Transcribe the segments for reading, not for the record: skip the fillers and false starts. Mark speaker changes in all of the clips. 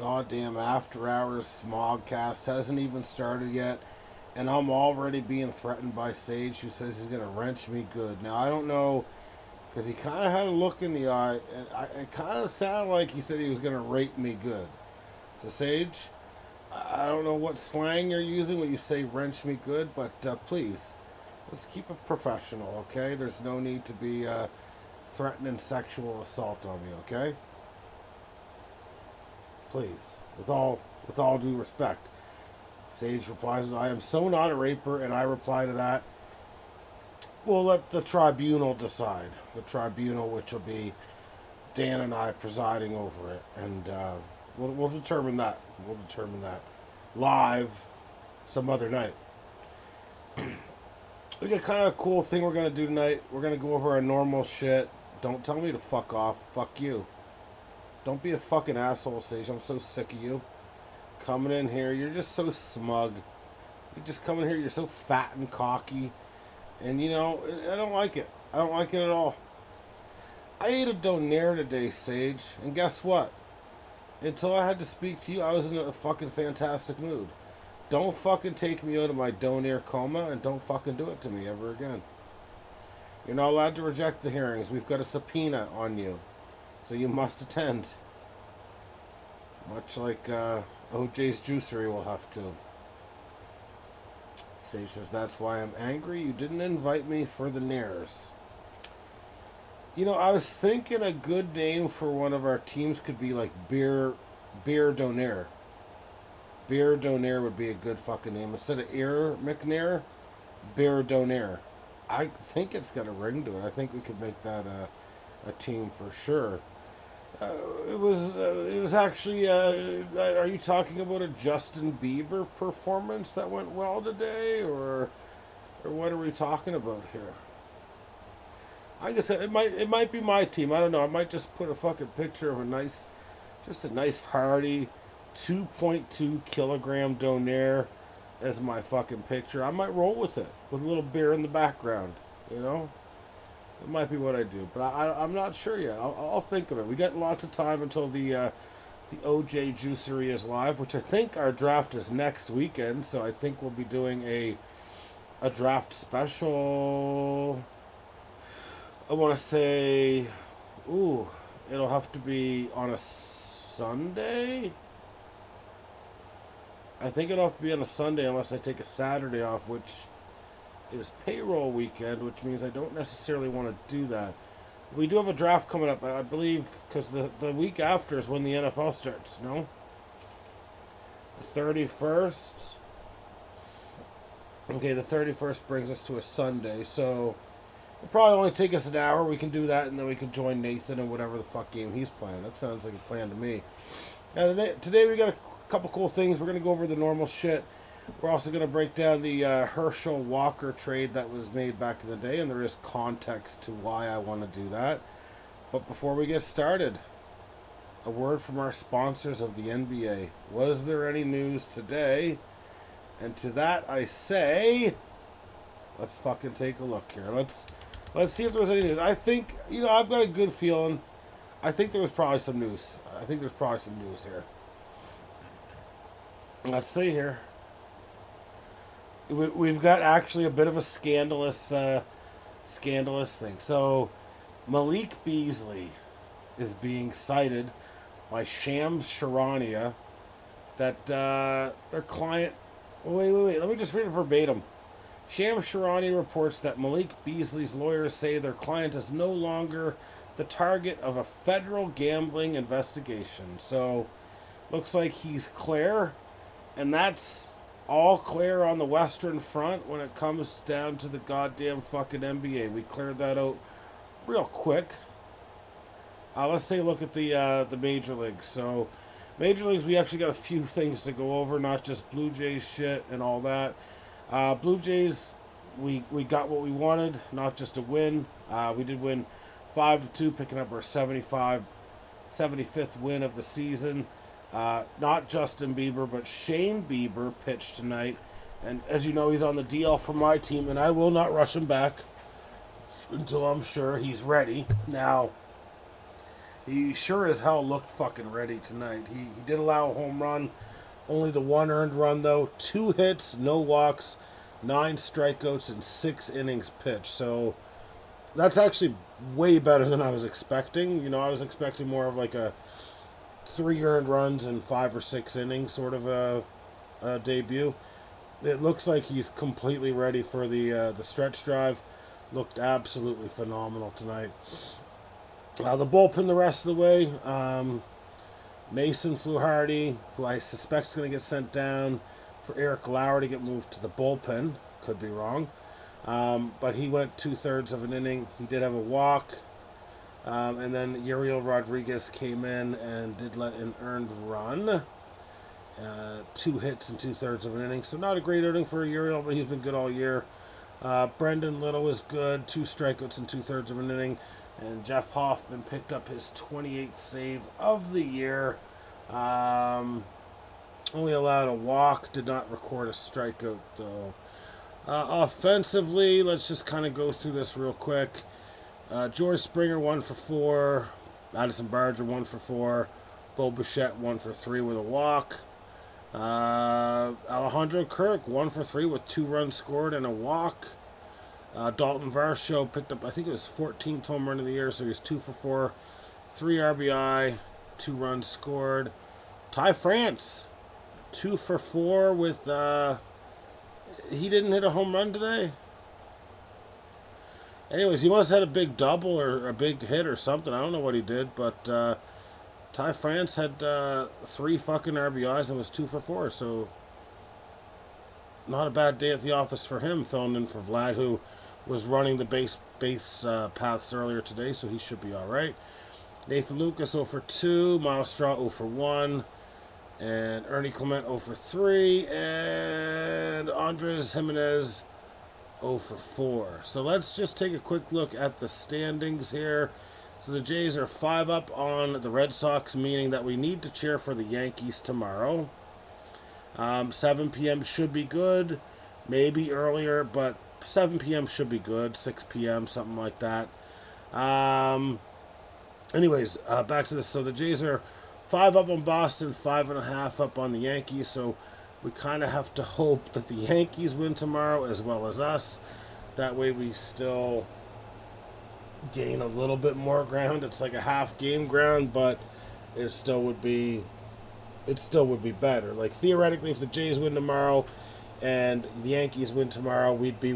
Speaker 1: goddamn after hours smogcast hasn't even started yet, and I'm already being threatened by Sage, who says he's gonna wrench me good. Now I don't know, because he kind of had a look in the eye, and it kind of sounded like he said he was gonna rape me good. So Sage, I don't know what slang you're using when you say wrench me good, but please, let's keep it professional, okay? There's no need to be threatening sexual assault on me, okay? Please, with all due respect. Sage replies, I am so not a raper, and I reply to that, we'll let the tribunal decide. The tribunal, which will be Dan and I presiding over it, and we'll determine that. We'll determine that live some other night. We got kind of a cool thing we're going to do tonight. We're going to go over our normal shit. Don't tell me to fuck off. Fuck you. Don't be a fucking asshole, Sage. I'm so sick of you. Coming in here, you're just so smug. You just come in here, you're so fat and cocky. And, you know, I don't like it. I don't like it at all. I ate a donair today, Sage. And guess what? Until I had to speak to you, I was in a fucking fantastic mood. Don't fucking take me out of my donair coma, and don't fucking do it to me ever again. You're not allowed to reject the hearings. We've got a subpoena on you. So you must attend. Much like OJ's juicery will have to. Sage says, that's why I'm angry. You didn't invite me for the Nairs. You know, I was thinking a good name for one of our teams could be like Beer Donair. Beer Donair would be a good fucking name. Instead of Ear McNair, Beer Donair. I think it's got a ring to it. I think we could make that a team for sure. It was actually. Are you talking about a Justin Bieber performance that went well today, or what are we talking about here? I guess it might be my team. I don't know. I might just put a fucking picture of a nice hearty 2.2 kilogram donair as my fucking picture. I might roll with it with a little beer in the background. You know. It might be what I do, but I'm not sure yet. I'll think of it. We got lots of time until the OJ Juicery is live, which I think our draft is next weekend. So I think we'll be doing a draft special. I want to say, it'll have to be on a Sunday. I think it'll have to be on a Sunday unless I take a Saturday off, which is payroll weekend, which means I don't necessarily want to do that. We do have a draft coming up, I believe, because the week after is when the NFL starts, no? The 31st? Okay, the 31st brings us to a Sunday, so it'll probably only take us an hour. We can do that, and then we can join Nathan in whatever the fuck game he's playing. That sounds like a plan to me. And today we got a couple cool things. We're going to go over the normal shit. We're also going to break down the Herschel Walker trade that was made back in the day, and there is context to why I want to do that. But before we get started, a word from our sponsors of the NBA. Was there any news today? And to that I say, let's fucking take a look here. Let's see if there was any news. I think, you know, I've got a good feeling. I think there was probably some news. I think there's probably some news here. Let's see here. We've got actually a bit of a scandalous thing. So, Malik Beasley is being cited by Shams Charania that their client... Wait. Let me just read it verbatim. Shams Charania reports that Malik Beasley's lawyers say their client is no longer the target of a federal gambling investigation. So, looks like he's clear, and that's all clear on the Western Front when it comes down to the goddamn fucking NBA. We cleared that out real quick. Let's take a look at the Major Leagues. So, Major Leagues, we actually got a few things to go over, not just Blue Jays shit and all that. Blue Jays, we got what we wanted, not just a win. We did win 5-2, picking up our 75th win of the season. Not Justin Bieber, but Shane Bieber pitched tonight. And as you know, he's on the DL for my team, and I will not rush him back until I'm sure he's ready. Now, He sure as hell looked fucking ready tonight. He did allow a home run, only the one earned run though. 2 hits, no walks, 9 strikeouts, and 6 innings pitched. So that's actually way better than I was expecting. You know, I was expecting more of like a 3 earned runs and 5 or 6 innings sort of a debut. It looks like he's completely ready for the stretch drive. Looked absolutely phenomenal tonight. The bullpen the rest of the way. Mason Fluharty, who I suspect is going to get sent down for Eric Lauer to get moved to the bullpen. Could be wrong. But he went 2/3 of an inning. He did have a walk. And then Uriel Rodriguez came in and did let an earned run. 2 hits and 2/3 of an inning. So not a great outing for Uriel, but he's been good all year. Brendan Little is good. 2 strikeouts and 2/3 of an inning. And Jeff Hoffman picked up his 28th save of the year. Only allowed a walk. Did not record a strikeout, though. Offensively, let's just kind of go through this real quick. George Springer, 1 for 4. Madison Barger, 1 for 4. Bo Bichette, 1 for 3 with a walk. Alejandro Kirk, 1 for 3 with 2 runs scored and a walk. Dalton Varsho picked up, I think it was 14th home run of the year, so he's 2 for 4. 3 RBI, 2 runs scored. Ty France, 2 for 4 with, he didn't hit a home run today. Anyways, he must have had a big double or a big hit or something. I don't know what he did, but Ty France had 3 fucking RBIs and was 2 for 4. So not a bad day at the office for him, filling in for Vlad, who was running the base paths earlier today, so he should be all right. Nathan Lucas 0 for 2, Miles Straw 0 for 1, and Ernie Clement 0 for 3, and Andres Jimenez 0 for 4. So let's just take a quick look at the standings here. So the Jays are 5 up on the Red Sox, meaning that we need to cheer for the Yankees tomorrow. 7 p.m. should be good. Maybe earlier, but 7 p.m. should be good. 6 p.m., something like that. Anyways, back to this. So the Jays are 5 up on Boston, 5.5 up on the Yankees. So we kind of have to hope that the Yankees win tomorrow as well as us. That way we still gain a little bit more ground. It's like a half game ground, but it still would be better. Like theoretically, if the Jays win tomorrow and the Yankees win tomorrow, we'd be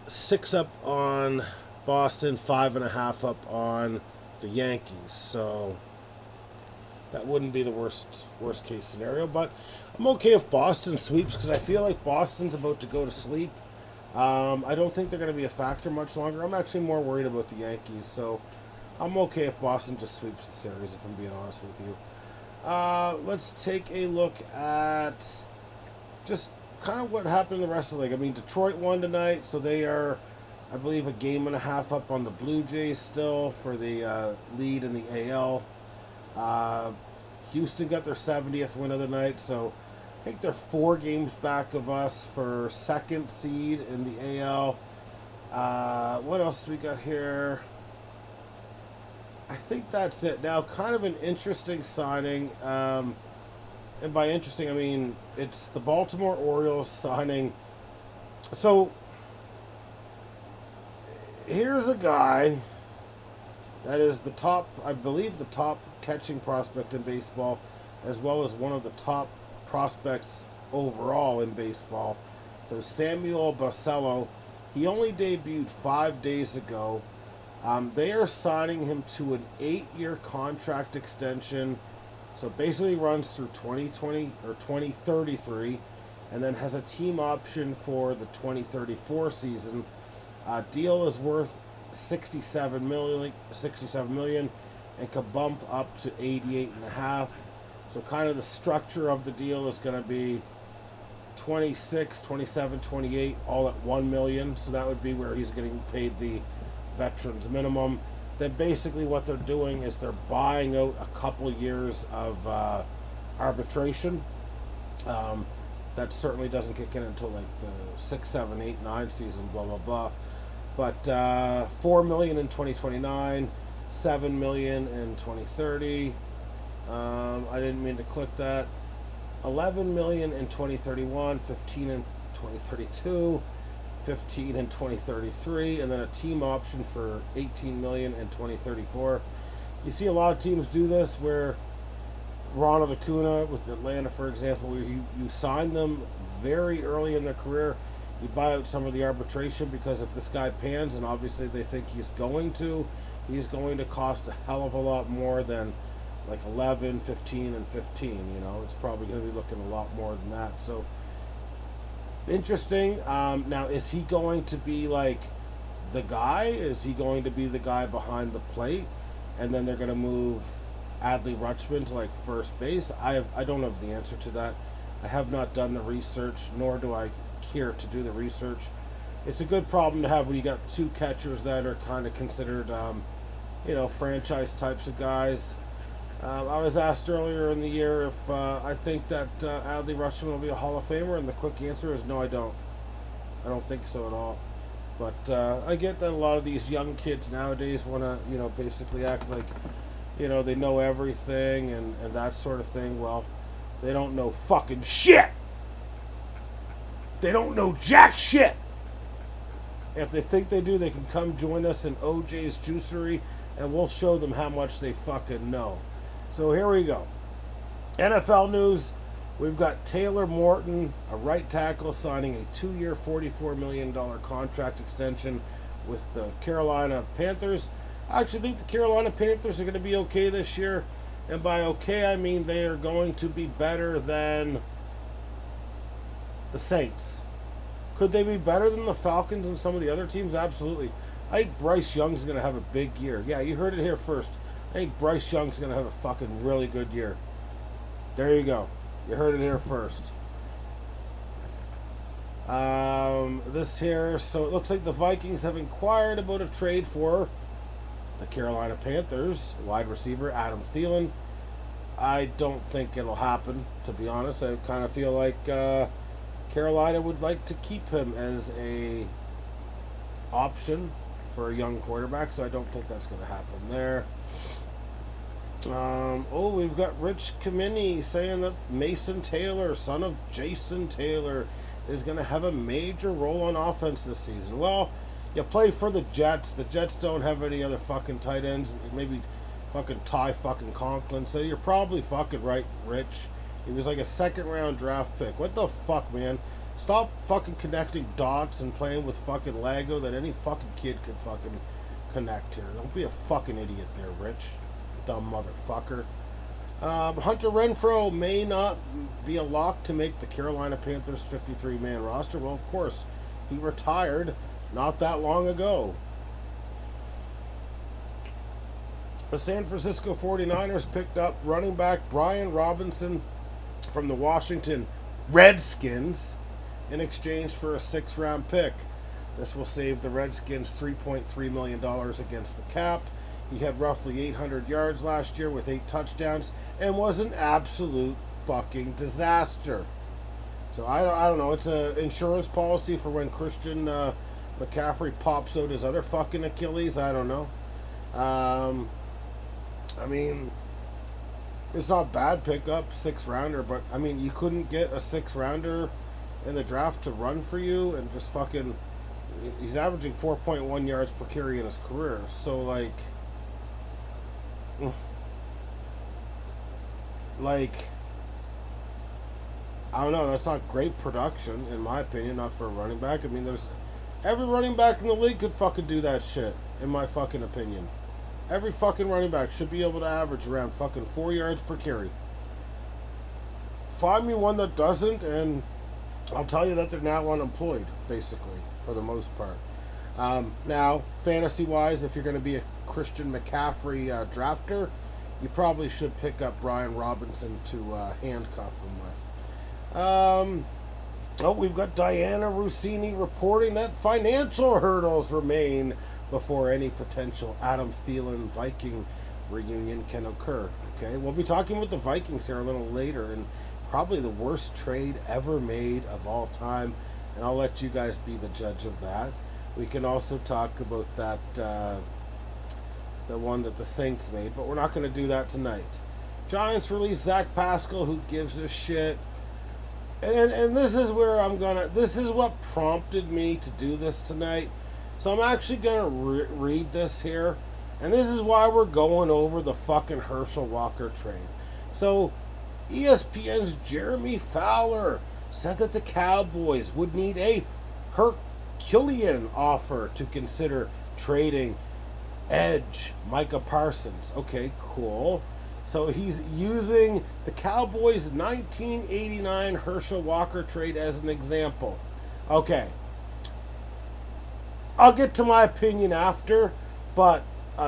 Speaker 1: 6 up on Boston, 5.5 up on the Yankees. So that wouldn't be the worst case scenario, but I'm okay if Boston sweeps because I feel like Boston's about to go to sleep. I don't think they're going to be a factor much longer. I'm actually more worried about the Yankees, so I'm okay if Boston just sweeps the series, if I'm being honest with you. Let's take a look at just kind of what happened in the rest of the league. I mean, Detroit won tonight, so they are, I believe, 1.5 games up on the Blue Jays still for the lead in the AL. Houston got their 70th win of the night, so I think they're 4 games back of us for 2nd seed in the AL. What else we got here? I think that's it. Now, kind of an interesting signing, and by interesting, I mean it's the Baltimore Orioles signing. So, here's a guy that is the top, I believe, the top catching prospect in baseball, as well as one of the top prospects overall in baseball. So Samuel Basello, he only debuted 5 days ago. They are signing him to an 8-year contract extension. So basically runs through 2020 or 2033, and then has a team option for the 2034 season. Deal is worth $67 million, and could bump up to 88.5. So kind of the structure of the deal is going to be 26, 27, 28, all at $1 million. So that would be where he's getting paid the veterans minimum. Then basically what they're doing is they're buying out a couple of years of arbitration. That certainly doesn't kick in until like the 6, 7, 8, 9 season, blah, blah, blah. But $4 million in 2029, $7 million in 2030. I didn't mean to click that. $11 million in 2031, 15 in 2032, 15 in 2033, and then a team option for $18 million in 2034. You see a lot of teams do this where Ronald Acuna with Atlanta, for example, where you sign them very early in their career. You buy out some of the arbitration because if this guy pans, and obviously they think he's going to cost a hell of a lot more than like 11, 15, and 15. You know, it's probably going to be looking a lot more than that. So interesting. Now, is he going to be like the guy? Is he going to be the guy behind the plate? And then they're going to move Adley Rutschman to like first base? I don't have the answer to that. I have not done the research, nor do I care to do the research. It's a good problem to have when you got two catchers that are kind of considered, franchise types of guys. I was asked earlier in the year if I think that Adley Rutschman will be a Hall of Famer, and the quick answer is no, I don't. I don't think so at all. But I get that a lot of these young kids nowadays want to, basically act like, they know everything and that sort of thing. Well, they don't know fucking shit. They don't know jack shit. If they think they do, they can come join us in OJ's Juicery, and we'll show them how much they fucking know. So here we go. NFL news. We've got Taylor Morton, a right tackle, signing a 2-year, $44 million contract extension with the Carolina Panthers. I actually think the Carolina Panthers are going to be okay this year. And by okay, I mean they are going to be better than the Saints. Could they be better than the Falcons and some of the other teams? Absolutely. I think Bryce Young's going to have a big year. Yeah, you heard it here first. I think Bryce Young's going to have a fucking really good year. There you go. You heard it here first. This here, so it looks like the Vikings have inquired about a trade for the Carolina Panthers wide receiver Adam Thielen. I don't think it'll happen, to be honest. I kind of feel like Carolina would like to keep him as a option for a young quarterback, so I don't think that's going to happen there. We've got Rich Kamini saying that Mason Taylor, son of Jason Taylor, is going to have a major role on offense this season. Well, you play for the Jets. The Jets don't have any other fucking tight ends. Maybe fucking Ty fucking Conklin. So you're probably fucking right, Rich. He was like a second-round draft pick. What the fuck, man? Stop fucking connecting dots and playing with fucking Lego that any fucking kid could fucking connect here. Don't be a fucking idiot there, Rich. Dumb motherfucker. Hunter Renfrow may not be a lock to make the Carolina Panthers 53-man roster. Well, of course. He retired not that long ago. The San Francisco 49ers picked up running back Brian Robinson from the Washington Redskins in exchange for a 6th-round pick. This will save the Redskins $3.3 million against the cap. He had roughly 800 yards last year with 8 touchdowns and was an absolute fucking disaster. So I don't know. It's an insurance policy for when Christian McCaffrey pops out his other fucking Achilles. I don't know. I mean, it's not bad pickup, 6th-rounder, but I mean, you couldn't get a 6th-rounder in the draft to run for you and just fucking. He's averaging 4.1 yards per carry in his career. So I don't know. That's not great production, in my opinion, not for a running back. I mean, every running back in the league could fucking do that shit, in my fucking opinion. Every fucking running back should be able to average around fucking 4 yards per carry. Find me one that doesn't, and I'll tell you that they're now unemployed, basically, for the most part. Now, fantasy-wise, if you're going to be a Christian McCaffrey drafter, you probably should pick up Brian Robinson to handcuff him with. We've got Diana Rossini reporting that financial hurdles remain before any potential Adam Thielen Viking reunion can occur. Okay, we'll be talking with the Vikings here a little later, and probably the worst trade ever made of all time, and I'll let you guys be the judge of that. We can also talk about that the one that the Saints made, but we're not going to do that tonight. Giants release Zach Pascal, who gives a shit. And this is where this is what prompted me to do this tonight. So I'm actually going to read this here. And this is why we're going over the fucking Herschel Walker trade. So ESPN's Jeremy Fowler said that the Cowboys would need a Herculean offer to consider trading edge Micah Parsons. Okay, cool. So he's using the Cowboys' 1989 Herschel Walker trade as an example. Okay. I'll get to my opinion after, but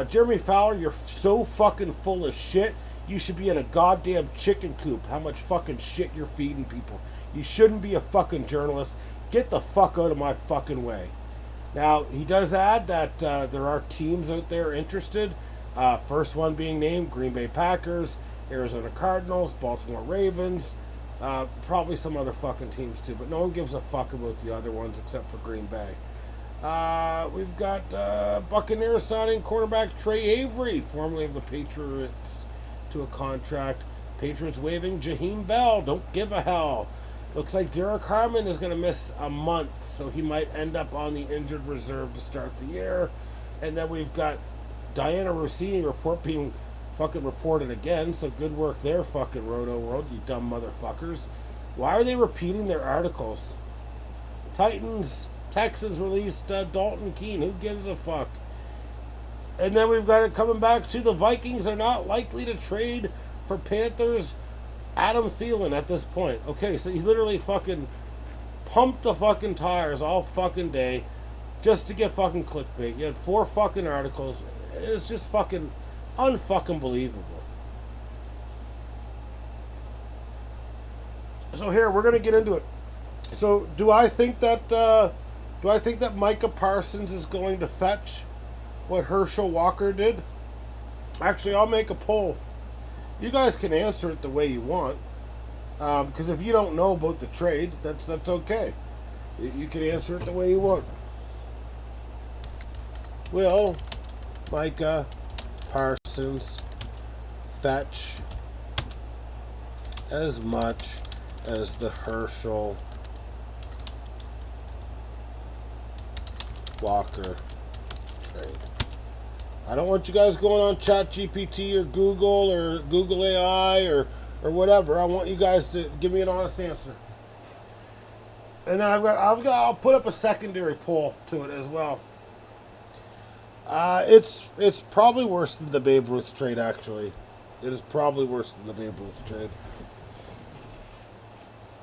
Speaker 1: Jeremy Fowler, you're so fucking full of shit. You should be in a goddamn chicken coop. How much fucking shit you're feeding people. You shouldn't be a fucking journalist. Get the fuck out of my fucking way. Now, he does add that there are teams out there interested. First one being named, Green Bay Packers, Arizona Cardinals, Baltimore Ravens, probably some other fucking teams too, but no one gives a fuck about the other ones except for Green Bay. We've got Buccaneers signing cornerback Trey Avery, formerly of the Patriots, to a contract. Patriots waiving Jaheim Bell, don't give a hell. Looks like Derek Harmon is going to miss a month, so he might end up on the injured reserve to start the year. And then we've got Diana Rossini report being fucking reported again, so good work there, fucking Roto World, you dumb motherfuckers. Why are they repeating their articles? Texans released Dalton Keene, who gives a fuck? And then we've got it coming back to the Vikings are not likely to trade for Panthers Adam Thielen at this point. Okay, so he literally fucking pumped the fucking tires all fucking day just to get fucking clickbait. You had 4 fucking articles. It's just fucking unfucking believable. So here, we're gonna get into it. So do I think that Micah Parsons is going to fetch what Herschel Walker did? Actually, I'll make a poll. You guys can answer it the way you want. Because if you don't know about the trade, that's okay. You can answer it the way you want. Will Micah Parsons fetch as much as the Herschel Walker trade? I don't want you guys going on ChatGPT or Google AI or whatever. I want you guys to give me an honest answer. And then I'll put up a secondary poll to it as well. It's probably worse than the Babe Ruth trade, actually. It is probably worse than the Babe Ruth trade.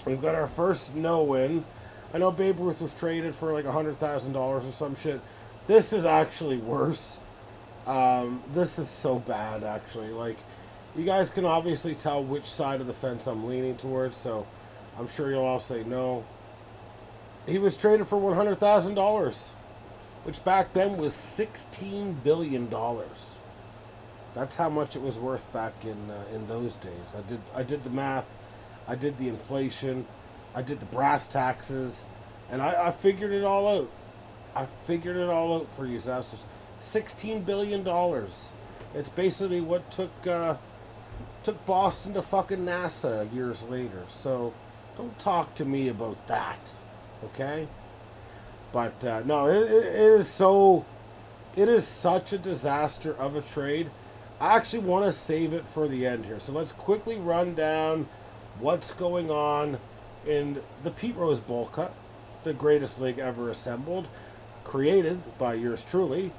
Speaker 1: We've got our first no-win. I know Babe Ruth was traded for like $100,000 or some shit. This is actually worse. This is so bad, actually. Like, you guys can obviously tell which side of the fence I'm leaning towards, so I'm sure you'll all say no. He was traded for $100,000, which back then was $16 billion. That's how much it was worth back in those days. I did the math, I did the inflation, I did the brass taxes, and I figured it all out. I figured it all out for you, Zassos. $16 billion. It's basically what took Boston to fucking NASA years later. So don't talk to me about that, okay? But no, it is such a disaster of a trade. I actually want to save it for the end here. So let's quickly run down what's going on in the Pete Rose Bowl Cut, the greatest league ever assembled, created by yours truly.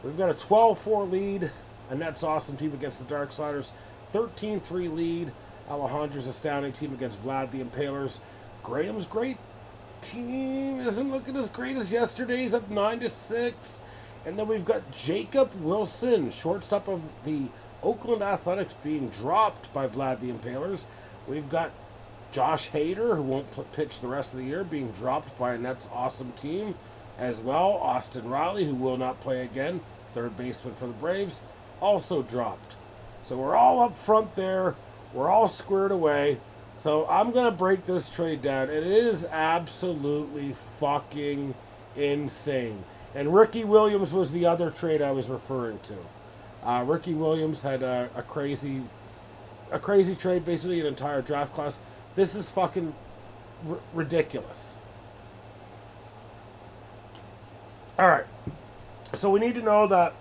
Speaker 1: We've got a 12-4 lead, and that's awesome team against the Dark Sliders. 13-3 lead, Alejandra's astounding team against Vlad the Impalers. Graham's great team isn't looking as great as yesterday's, up 9-6. And then we've got Jacob Wilson, shortstop of the Oakland Athletics, being dropped by Vlad the Impalers. We've got Josh Hader, who won't pitch the rest of the year, being dropped by a Nets awesome team as well. Austin Riley, who will not play again, third baseman for the Braves, also dropped. So we're all up front there. We're all squared away. So I'm going to break this trade down. It is absolutely fucking insane. And Ricky Williams was the other trade I was referring to. Ricky Williams had a crazy trade, basically an entire draft class. This is fucking ridiculous. All right. So we need to know that.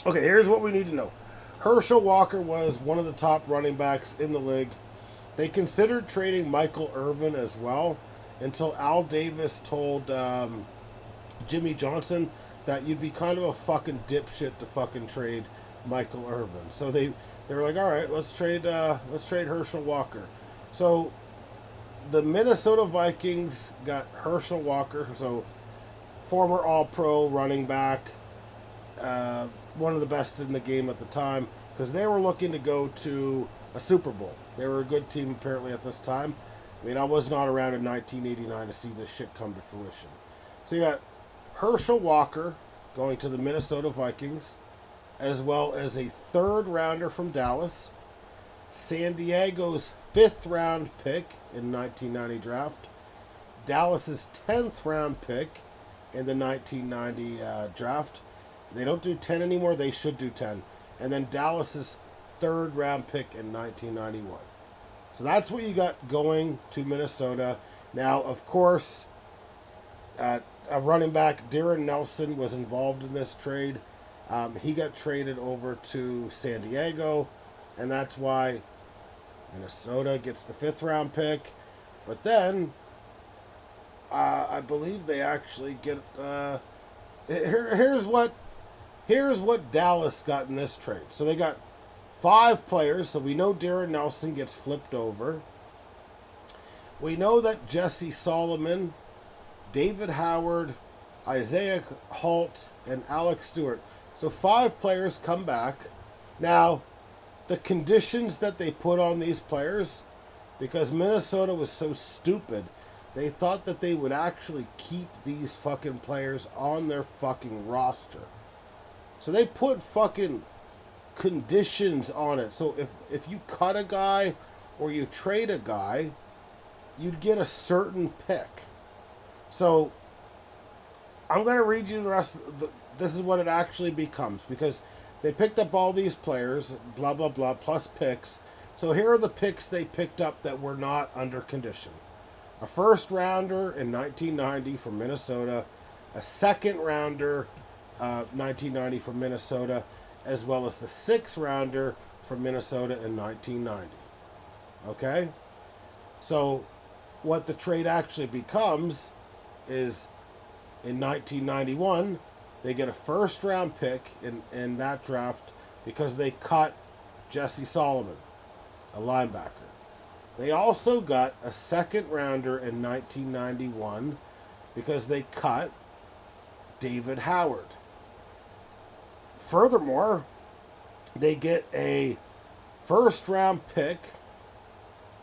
Speaker 1: Okay, here's what we need to know. Herschel Walker was one of the top running backs in the league. They considered trading Michael Irvin as well until Al Davis told Jimmy Johnson that you'd be kind of a fucking dipshit to fucking trade Michael Irvin. So they were like, all right, let's trade Herschel Walker. So the Minnesota Vikings got Herschel Walker, so former All-Pro running back, one of the best in the game at the time, because they were looking to go to a Super Bowl. They were a good team apparently at this time. I mean, I was not around in 1989 to see this shit come to fruition. So you got Herschel Walker going to the Minnesota Vikings, as well as a third rounder from Dallas, San Diego's 5th round pick in 1990 draft, Dallas's 10th round pick in the 1990 draft. They don't do 10 anymore. They should do 10. And then Dallas's 3rd round pick in 1991. So that's what you got going to Minnesota. Now, of course, a running back, Darren Nelson, was involved in this trade. He got traded over to San Diego, and that's why Minnesota gets the 5th round pick. But then, I believe they actually get... Here's what Dallas got in this trade. So they got 5 players. So we know Darren Nelson gets flipped over. We know that Jesse Solomon, David Howard, Isaiah Holt, and Alex Stewart. So 5 players come back. Now, the conditions that they put on these players, because Minnesota was so stupid, they thought that they would actually keep these fucking players on their fucking roster. So they put fucking conditions on it. So if you cut a guy or you trade a guy, you'd get a certain pick. So I'm going to read you the rest. This is what it actually becomes, because they picked up all these players, blah, blah, blah, plus picks. So here are the picks they picked up that were not under condition. A 1st rounder in 1990 from Minnesota, a 2nd rounder 1990 from Minnesota, as well as the 6th rounder from Minnesota in 1990. Okay? So what the trade actually becomes is in 1991, they get a 1st round pick in that draft because they cut Jesse Solomon, a linebacker. They also got a 2nd rounder in 1991 because they cut David Howard. Furthermore, they get a 1st round pick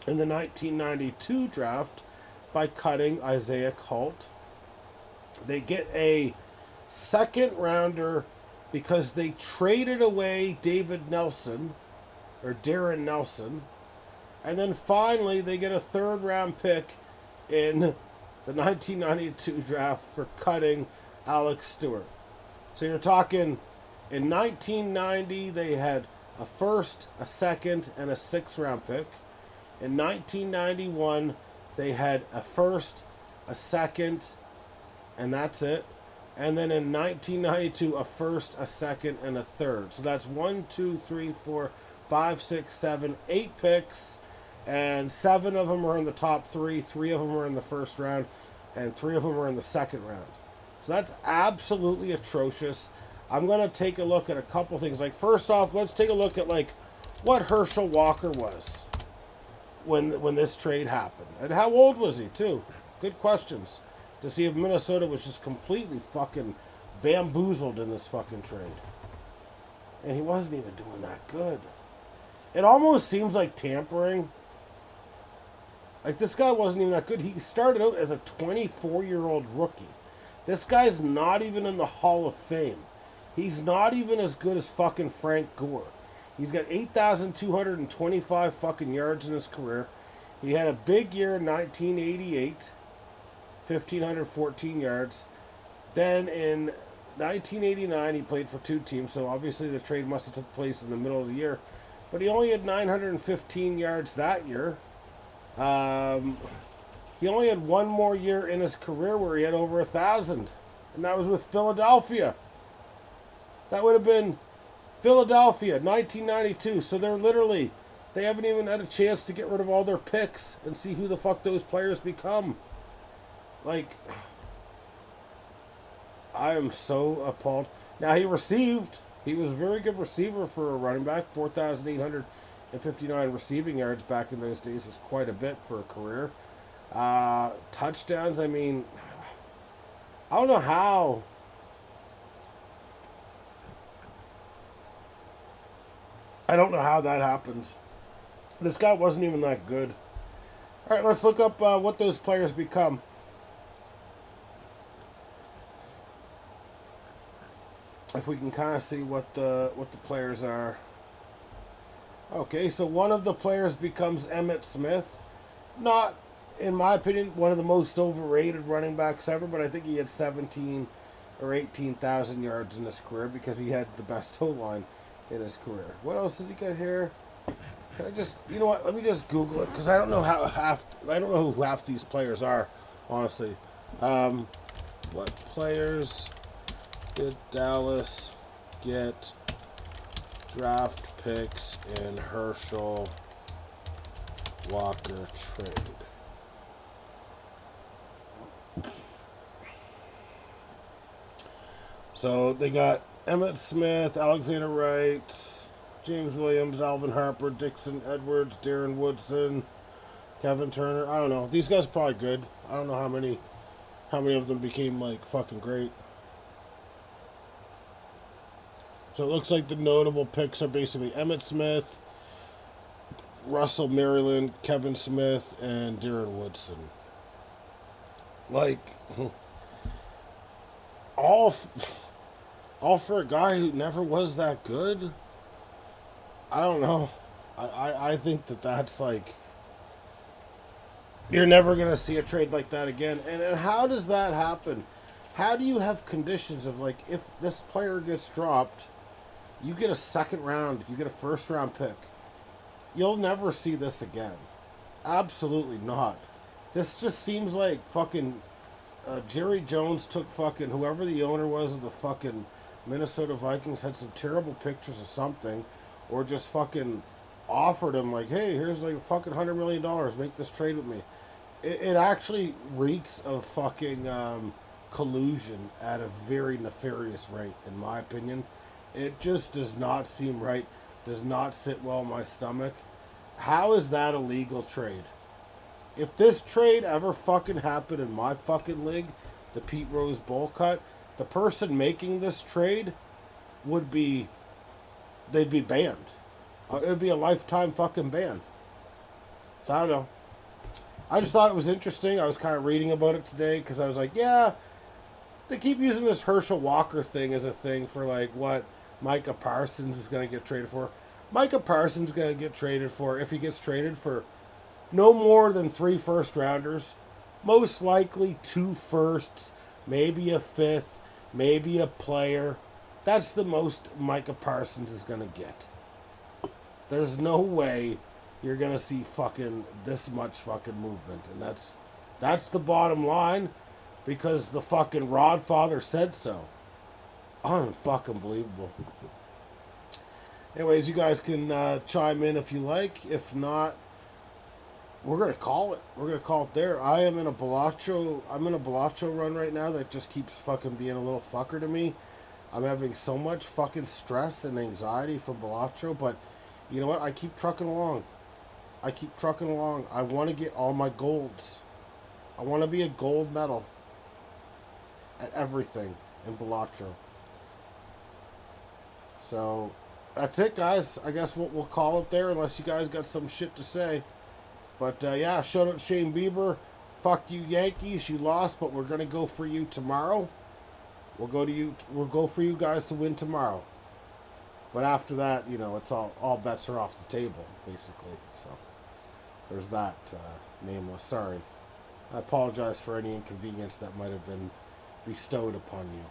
Speaker 1: in the 1992 draft by cutting Isaiah Holt. They get a 2nd rounder because they traded away David Nelson, or Darren Nelson. And then finally, they get a 3rd round pick in the 1992 draft for cutting Alex Stewart. So you're talking, in 1990, they had a 1st, a 2nd, and a 6th round pick. In 1991, they had a 1st, a 2nd, and that's it. And then in 1992, a 1st, a 2nd, and a 3rd. So that's 1, 2, 3, 4, 5, 6, 7, 8 picks. And 7 of them are in the top 3, 3 of them are in the 1st round, and 3 of them are in the 2nd round. So that's absolutely atrocious. I'm going to take a look at a couple things. Like, first off, let's take a look at, like, what Herschel Walker was when this trade happened. And how old was he, too? Good questions. To see if Minnesota was just completely fucking bamboozled in this fucking trade. And he wasn't even doing that good. It almost seems like tampering. Like, this guy wasn't even that good. He started out as a 24-year-old rookie. This guy's not even in the Hall of Fame. He's not even as good as fucking Frank Gore. He's got 8,225 fucking yards in his career. He had a big year in 1988, 1,514 yards. Then in 1989, he played for 2 teams, so obviously the trade must have took place in the middle of the year. But he only had 915 yards that year. He only had one more year in his career where he had over 1,000, and that was with Philadelphia. That would have been Philadelphia, 1992. So they haven't even had a chance to get rid of all their picks and see who the fuck those players become. Like, I am so appalled. Now, he was a very good receiver for a running back. 4,859 receiving yards back in those days was quite a bit for a career. Touchdowns, I mean, I don't know how. I don't know how that happens. This guy wasn't even that good. All right, let's look up what those players become. If we can kind of see what the players are. Okay, so one of the players becomes Emmitt Smith. Not, in my opinion, one of the most overrated running backs ever, but I think he had 17 or 18,000 yards in his career because he had the best O-line in his career. What else does he get here? Can I just, you know what? Let me just Google it because I don't know who half these players are, honestly. What players did Dallas get draft picks in Herschel Walker trade? So they got Emmitt Smith, Alexander Wright, James Williams, Alvin Harper, Dixon Edwards, Darren Woodson, Kevin Turner. I don't know. These guys are probably good. I don't know how many of them became like fucking great. So it looks like the notable picks are basically Emmitt Smith, Russell Maryland, Kevin Smith, and Darren Woodson. Like, all for a guy who never was that good. I don't know. I think that's like, you're never going to see a trade like that again. And how does that happen? How do you have conditions of like, if this player gets dropped, you get a second round, you get a first round pick. You'll never see this again. Absolutely not. This just seems like fucking Jerry Jones took fucking whoever the owner was of the fucking Minnesota Vikings, had some terrible pictures of something, or just fucking offered him like, hey, here's like fucking $100 million, make this trade with me. It actually reeks of fucking collusion at a very nefarious rate, in my opinion. It just does not seem right, does not sit well in my stomach. How is that a legal trade? If this trade ever fucking happened in my fucking league, the Pete Rose Bowl cut, the person making this trade they'd be banned. It would be a lifetime fucking ban. So I don't know. I just thought it was interesting. I was kind of reading about it today because I was like, yeah, they keep using this Herschel Walker thing as a thing for like what Micah Parsons is going to get traded for. Micah Parsons is going to get traded for, if he gets traded, for no more than 3 first-rounders. Most likely 2 firsts, maybe a 5th, maybe a player. That's the most Micah Parsons is going to get. There's no way you're going to see fucking this much fucking movement. And that's the bottom line, because the fucking Rodfather said so. Unfucking believable. Anyways, you guys can chime in if you like. If not, we're gonna call it. We're gonna call it there. I'm in a Bellaccio run right now that just keeps fucking being a little fucker to me. I'm having so much fucking stress and anxiety from Bellaccio, but you know what? I keep trucking along. I want to get all my golds. I want to be a gold medal at everything in Bellaccio. So that's it, guys. I guess we'll call it there, unless you guys got some shit to say. But yeah, shout out Shane Bieber. Fuck you, Yankees. You lost, but we're gonna go for you tomorrow. We'll go for you guys to win tomorrow. But after that, you know, it's all bets are off the table, basically. So there's that. Nameless. Sorry. I apologize for any inconvenience that might have been bestowed upon you.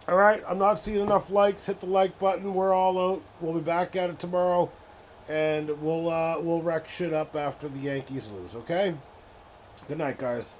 Speaker 1: All right, I'm not seeing enough likes. Hit the like button. We're all out. We'll be back at it tomorrow, and we'll wreck shit up after the Yankees lose. Okay. Good night, guys.